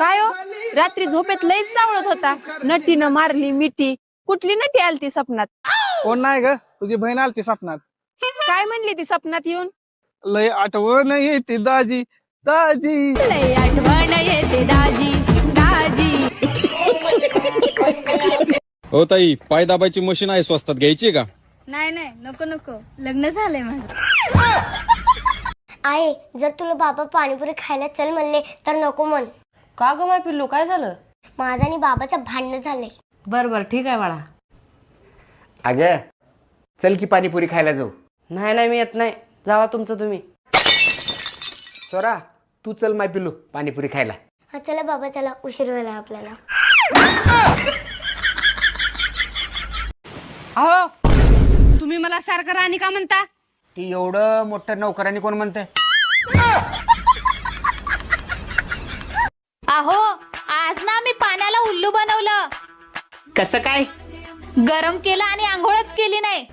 काय हो, रात्री झोपेत लईच चावळत होता. नटीनं मारली मिठी. कुठली नटी आलती सपनात? कोण नाही ग, तुझी बहीण आलती स्वप्नात. काय म्हणली ती सपनात येऊन? लय आठवण येते दाजी दाजी. लई आठवण येते दाजी दाजी. हो ताई, पाय दाबायची मशीन आहे, स्वस्तात घ्यायची का? नाही नाही, नको नको, लग्न झालंय माझं. आहे, जर तुला बाबा पाणीपुरी खायला चल म्हणले तर नको म्हण. का ग माय पिल्लू, काय झालं? माझं आणि बाबाचं भांडण झालंय. बर बर, ठीक आहे बाळा. अगं चल की पाणीपुरी खायला जाऊ. नाही नाही, मी येत नाही, जावा तुमचं तुम्ही. स्वरा, तू चल माय पिल्लू पाणीपुरी खायला. हा चला बाबा, चला, उशीर व्हायला आपल्याला. अहो, तुम्ही मला सारखं राणी का म्हणता? ती एवढं मोठं नौकरांनी कोण म्हणतंय? अहो, आज ना मी पाण्याला उल्लू बनवलं. कसं काय? गरम केलं आणि आंघोळच केली नाही.